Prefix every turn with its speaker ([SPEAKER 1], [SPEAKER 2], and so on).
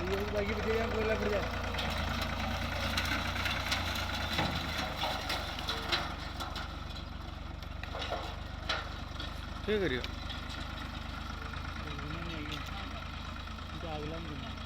[SPEAKER 1] बाकी बचे हैं बोला पड़ जाए क्या करियो अगला